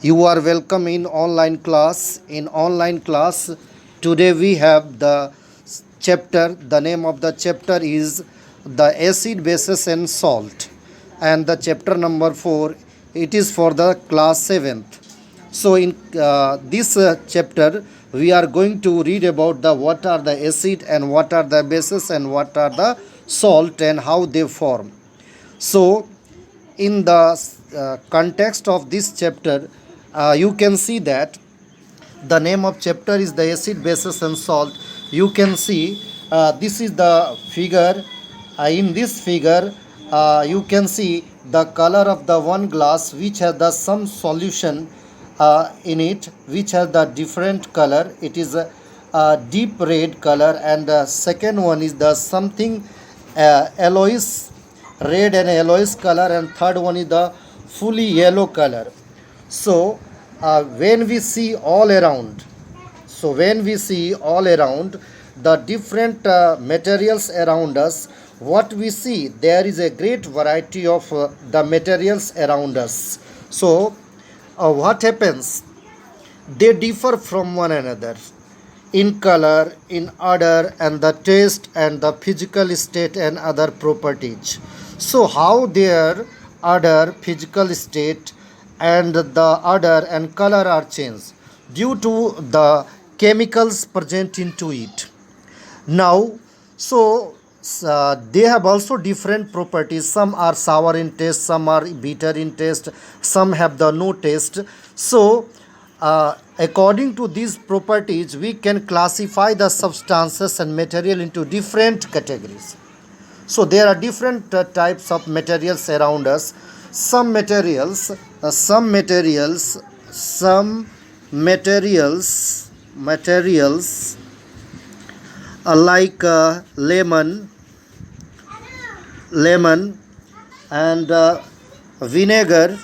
You are welcome in online class. In online class, today we have the chapter. The name of the chapter is the acid, bases, and salt, and the chapter number 4. It is for the class 7th. So in this chapter, we are going to read about the what are the acid and what are the bases and what are the salt and how they form. So in the context of this chapter, you can see that the name of chapter is the acid, bases, and salt. You can see this is the figure. In this figure, you can see the color of the one glass which has the some solution in it, which has the different color. It is a deep red color, and the second one is the something yellowish red and yellowish color, and third one is the fully yellow color. So when we see all around, when we see all around the different materials around us, what we see, there is a great variety of the materials around us. So what happens, they differ from one another in color, in odor, and the taste, and the physical state, and other properties. So, how their odor, physical state, and the odor and color are changed due to the chemicals present into it. Now, so they have also different properties. Some are sour in taste, some are bitter in taste, some have the no taste. So, according to these properties, we can classify the substances and material into different categories. So there are different types of materials around us. Some materials, some materials like lemon, and vinegar,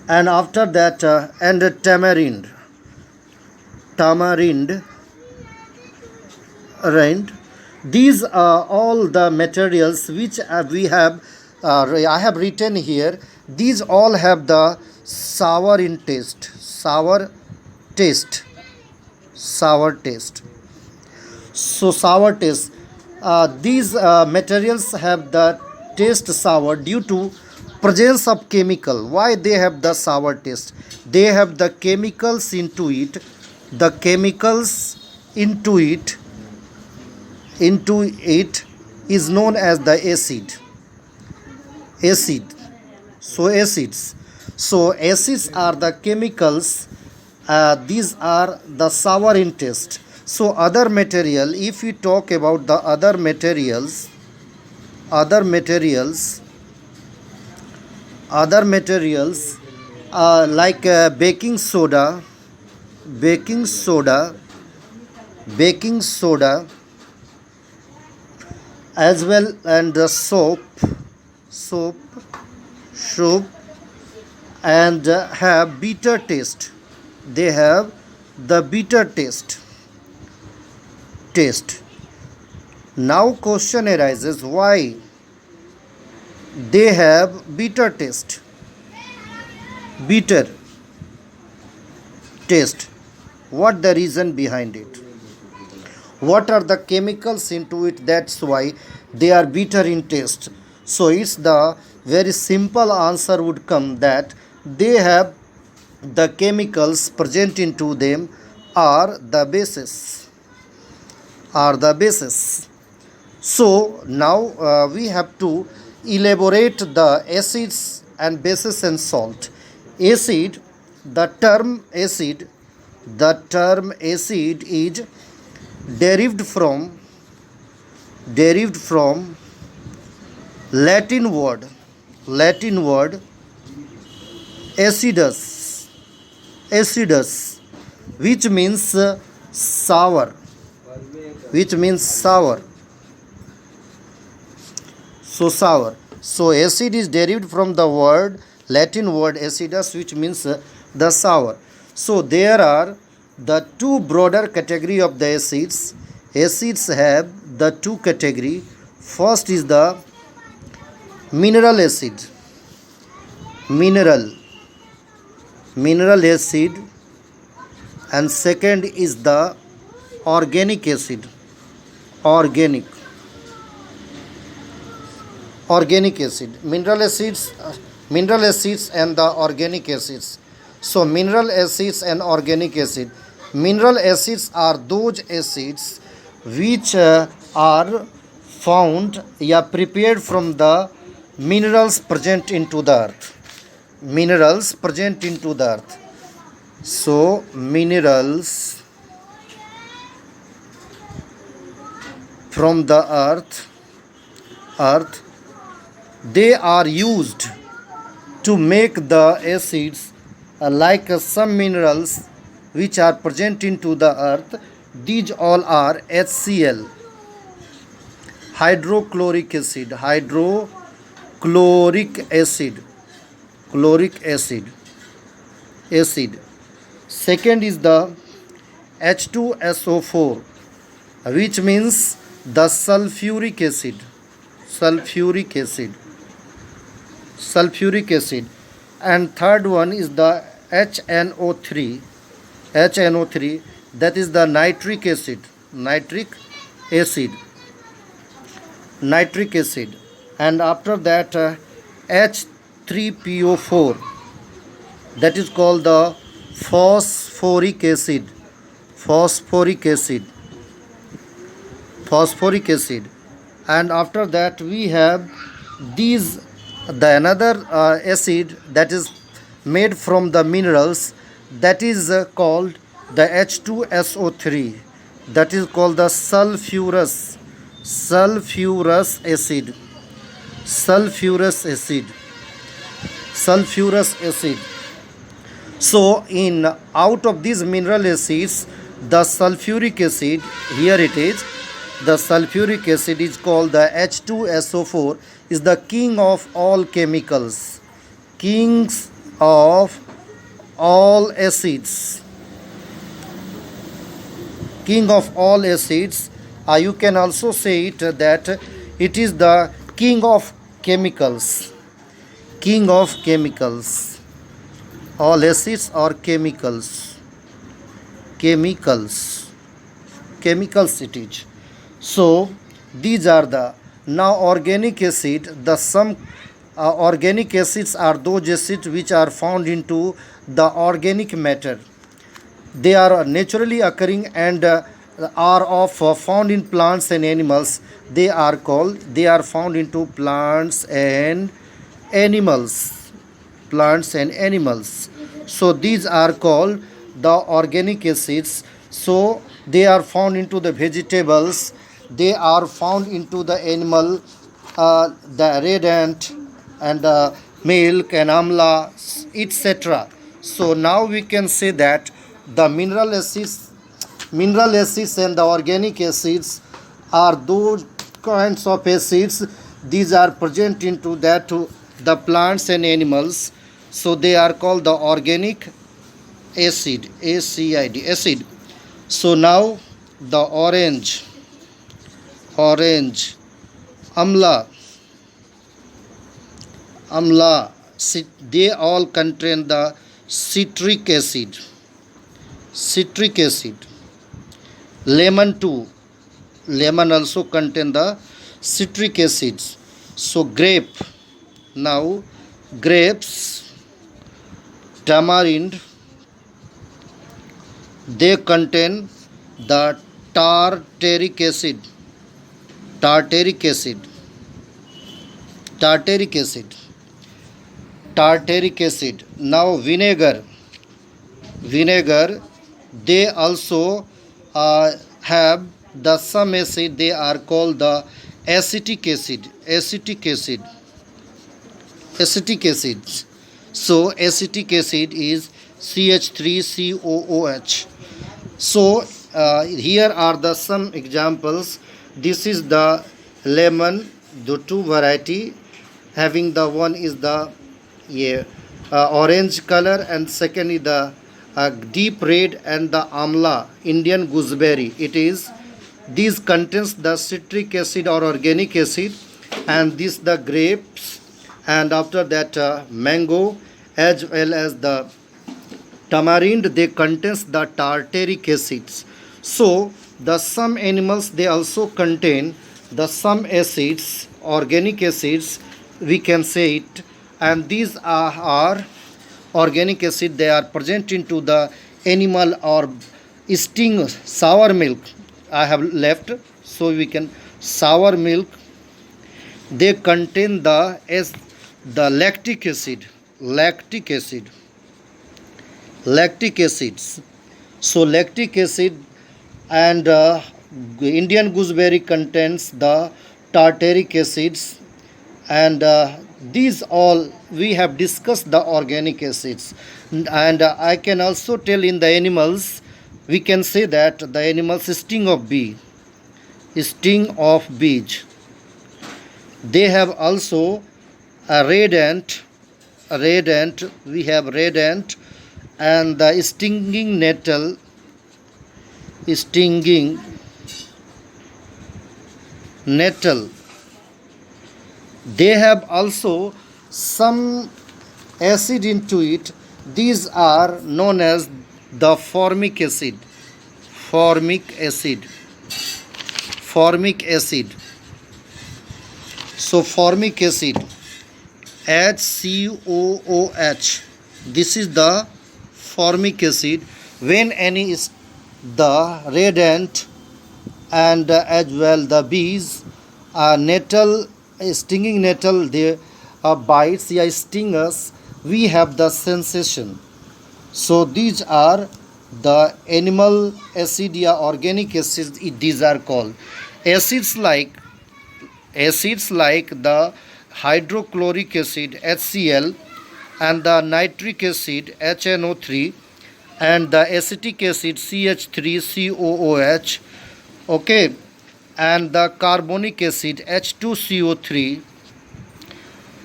and after that, and tamarind, right? These are all the materials which we have. I have written here. These all have the sour in taste, taste, sour taste. So sour taste. These materials have the taste sour due to presence of chemical. Why they have the sour taste? They have the chemicals into it. The chemicals into it is known as the acid. So acids are the chemicals. These are the sour in taste. So other material, if we talk about the other materials like baking soda baking soda as well, and the soap soap and have bitter taste. They have the bitter taste. Now question arises, why they have bitter taste? What the reason behind it? What are the chemicals into it? That's why they are bitter in taste. So it's the very simple answer would come that they have the chemicals present into them are the bases. So now we have to elaborate the acids and bases and salt. Acid, the term acid is derived from Latin word acidus, which means sour, So sour. So acid is derived from the Latin word acidus, which means the sour. So there are the two broader category of the acids. Acids have the two category. First is the mineral acid. mineral, mineral acid, and second is the organic acid, organic, organic acid, mineral acids and the organic acids. So mineral acids and organic acid. Mineral acids are those acids which are found, yeah, prepared from the minerals present into the earth. Minerals present into the earth. So minerals from the earth, they are used to make the acids, like some minerals which are present into the earth. These all are HCl, hydrochloric acid, hydrochloric acid, chloric acid, acid. Second is the H2SO4, which means the sulfuric acid, sulfuric acid, sulfuric acid. And third one is the HNO3, HNO3, that is the nitric acid, nitric acid, nitric acid. And after that H3PO4, that is called the phosphoric acid, phosphoric acid, phosphoric acid. And after that we have these, the another acid that is made from the minerals, that is called the H2SO3, that is called the sulfurous, sulfurous acid, sulfurous acid, sulfurous acid. So in out of these mineral acids, the sulfuric acid, here it is, the sulfuric acid is called the H2SO4, is the king of all chemicals, kings of all acids, king of all acids. You can also say it that it is the king of chemicals, king of chemicals. All acids are chemicals, chemicals, chemicals it is. So these are the, now organic acid, the some organic acids are those acids which are found into the organic matter. They are naturally occurring and are of found in plants and animals. They are called, they are found into plants and animals, plants and animals. So these are called the organic acids. So they are found into the vegetables, they are found into the animal, the red ant and the milk and amla, etc. So now we can say that the mineral acids and the organic acids are those kinds of acids. These are present into that the plants and animals. So they are called the organic acid, ACID, acid. So now the orange, amla, they all contain the citric acid, citric acid. Lemon too, lemon also contain the citric acids. So grape, now grapes, tamarind, they contain the tartaric acid, tartaric acid, tartaric acid, tartaric acid. Now vinegar, they also have the some acid, they are called the acetic acid, acetic acid, acetic acids. So acetic acid is CH3COOH. So here are the some examples. This is the lemon, the two variety, having the one is the orange color and second is the deep red, and the amla, Indian gooseberry. It is, these contains the citric acid or organic acid, and this the grapes and after that mango as well as the tamarind, they contains the tartaric acids. So the some animals they also contain the some acids, organic acids, we can say it, and these are organic acid. They are present into the animal or sting sour milk. I have left, so we can sour milk. They contain the lactic acid, lactic acids. So lactic acid and Indian gooseberry contains the tartaric acids, and these all we have discussed the organic acids, and I can also tell in the animals we can say that the animals sting of bees, they have also a red ant, we have red ant, and the stinging nettle, they have also some acid into it. These are known as the formic acid. So formic acid, HCOOH, this is the formic acid. When any is the red ant and as well the bees, nettle, stinging nettle, they bites, yeah, sting us, we have the sensation. So these are the animal acid, yeah, organic acids, these are called acids like the hydrochloric acid HCl, and the nitric acid HNO3, and the acetic acid CH3COOH, okay, and the carbonic acid H2CO3,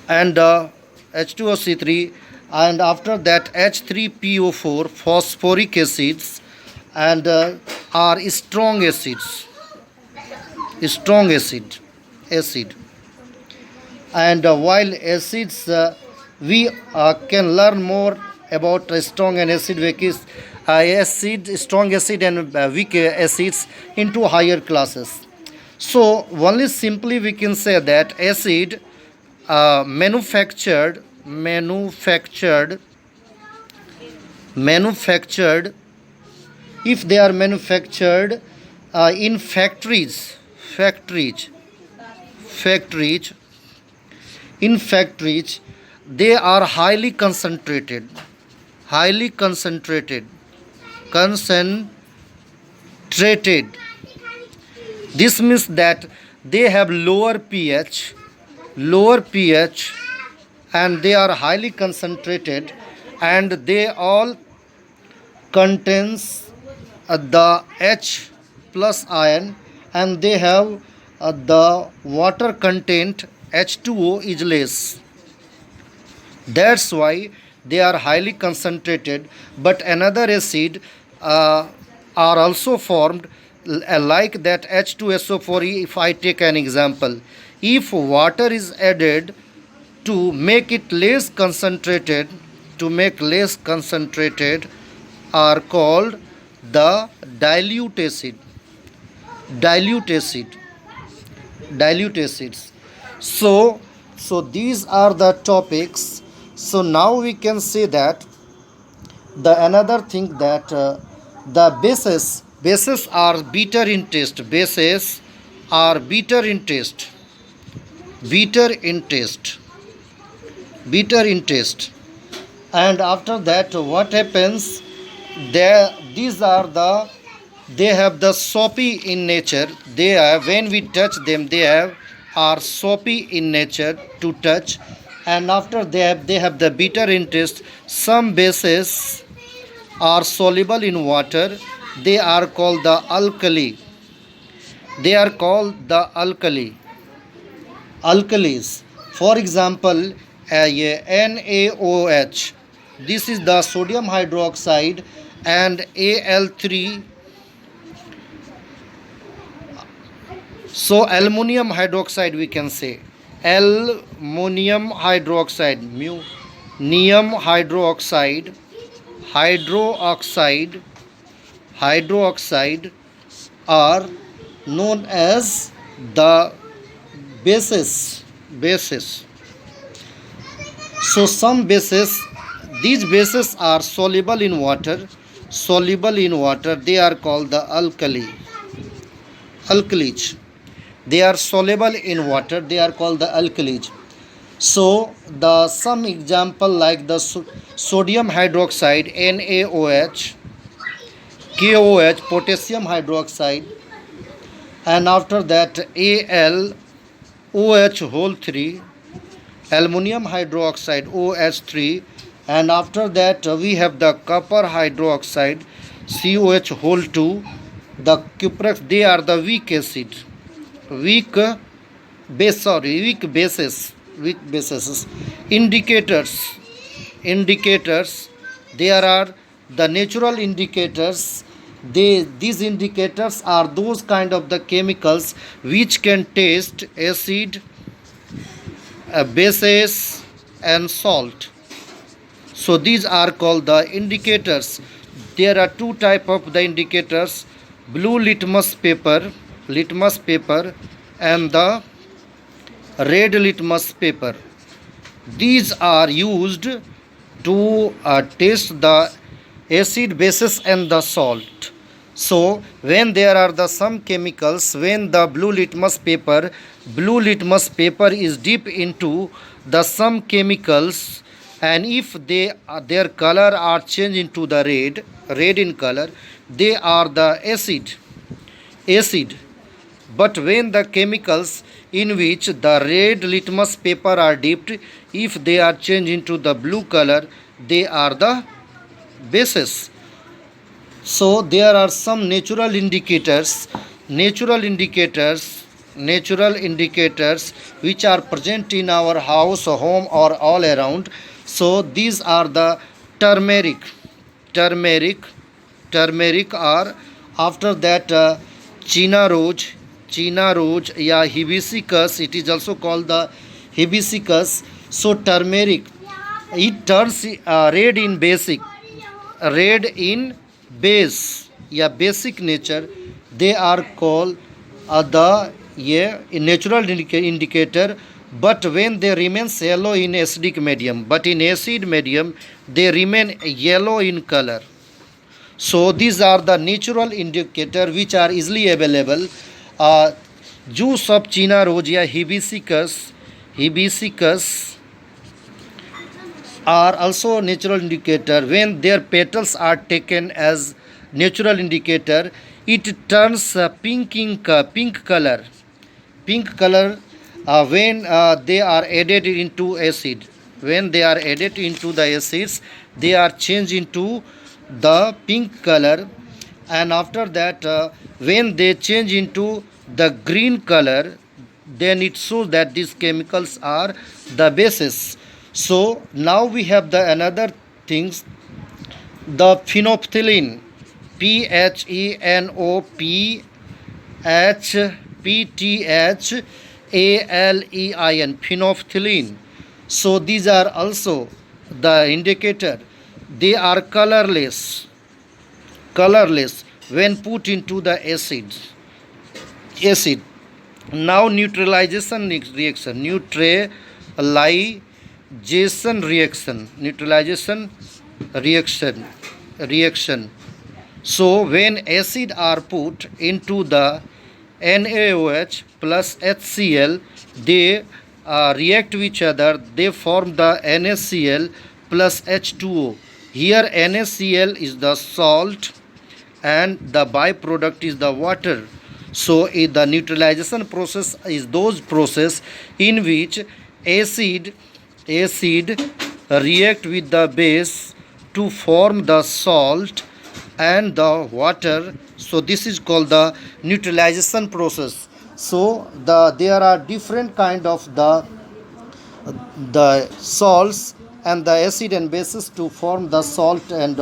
and H2O3, and after that H3PO4, phosphoric acids, and are strong acid. And while acids, we can learn more about strong and acid strong acid and weak acids into higher classes. So only simply we can say that acid manufactured, if they are manufactured in factories, in factories, they are concentrated. This means that they have lower pH, and they are highly concentrated, and they all contains the H plus ion, and they have the water content H2O is less. That's why they are highly concentrated. But another acid are also formed like that H2SO4. If I take an example, if water is added to make it less concentrated, are called the dilute acids. So these are the topics. So now we can say that the another thing that the bases are bitter in taste. Bitter in taste. And after that, what happens? These are they have the soapy in nature. They are, when we touch them, are soapy in nature to touch. And after they have the bitter in taste. Some bases are soluble in water. They are called the alkali. Alkalis. For example, NaOH. This is the sodium hydroxide, and Al3. So aluminum hydroxide we can say. ammonium hydroxide, neum hydroxide, hydroxide, hydroxide are known as the bases. So some bases, these bases are soluble in water. Soluble in water, they are called the alkalis. They are soluble in water, they are called the alkalis. So the some example like the sodium hydroxide NaOH, KOH potassium hydroxide, and after that AlOH whole 3, aluminum hydroxide OH3, and after that we have the copper hydroxide COH whole 2, the cuprex, they are the weak acid, weak weak bases. Indicators, there are the natural indicators. These indicators are those kind of the chemicals which can taste acid, bases and salt. So these are called the indicators. There are two type of the indicators: blue litmus paper and the red litmus paper. These are used to taste the acid, bases and the salt. So when there are the some chemicals, when the blue litmus paper is deep into the some chemicals, and if their color are changed into the red in color, they are the acid. But when the chemicals in which the red litmus paper are dipped, if they are changed into the blue color, they are the bases. So there are some natural indicators which are present in our house, home or all around. So these are the turmeric, are, after that china rose, yeah, hibiscus, it is also called the hibiscus. So turmeric, it turns red in base, yeah, basic nature. They are called the natural indicator. But when they remain yellow in acidic medium, but in acid medium they remain yellow in color. So these are the natural indicator which are easily available. Juice of china rosea hibiscus are also natural indicator. When their petals are taken as natural indicator, it turns pink color when they are added into acid. When they are added into the acids, they are changed into the pink color, and after that when they change into the green color, then it shows that these chemicals are the bases. So now we have the another things, the phenolphthalein, phenolphthalein, phenolphthalein. So these are also the indicator. They are colorless when put into the acid. Now neutralization reaction. So when acid are put into the NaOH plus HCl, they react with each other. They form the NaCl plus H2O. Here NaCl is the salt and the byproduct is the water. So the neutralization process is those process in which acid react with the base to form the salt and the water. So this is called the neutralization process. So there are different kind of the salts and the acid and bases to form the salt and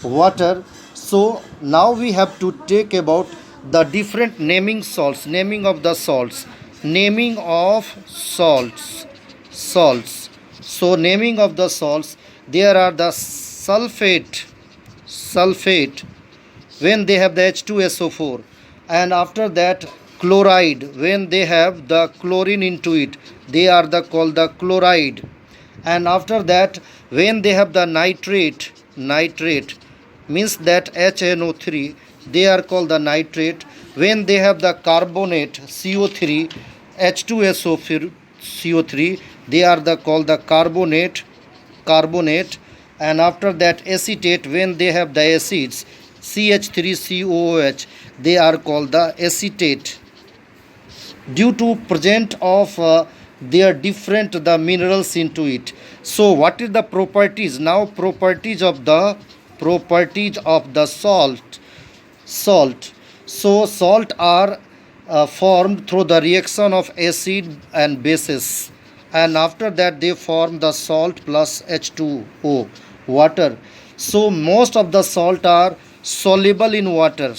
water. So now we have to take about the different naming of the salts. naming of salts. So naming of the salts, there are the sulfate when they have the H2SO4, and after that chloride when they have the chlorine into it, they are called the chloride. And after that when they have the nitrate means that HNO3, they are called the nitrate. When they have the carbonate CO3, H2SO4 CO3, they are called the carbonate. And after that acetate, when they have the acids CH3COOH, they are called the acetate. Due to present of their different the minerals into it. So what is the properties? Now properties of the salt. So salt are formed through the reaction of acid and bases, and after that they form the salt plus H2O, water. So most of the salt are soluble in water,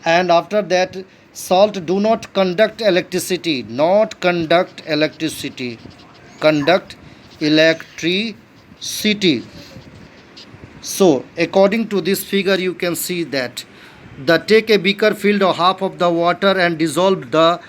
and after that salt do not conduct electricity, conduct electricity. So according to this figure you can see that the take a beaker filled of half of the water and dissolve the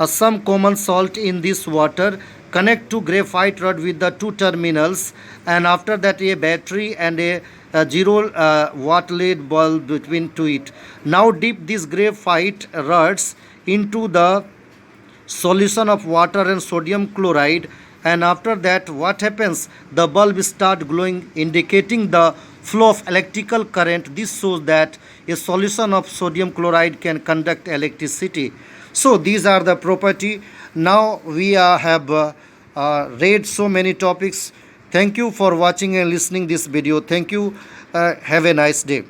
some common salt in this water, connect to graphite rod with the two terminals, and after that a battery and a 0 watt LED bulb between to it. Now dip these graphite rods into the solution of water and sodium chloride, and after that what happens, the bulb start glowing, indicating the flow of electrical current. This shows that a solution of sodium chloride can conduct electricity. So these are the property. Now we have read so many topics. Thank you for watching and listening this video. Thank you. Have a nice day.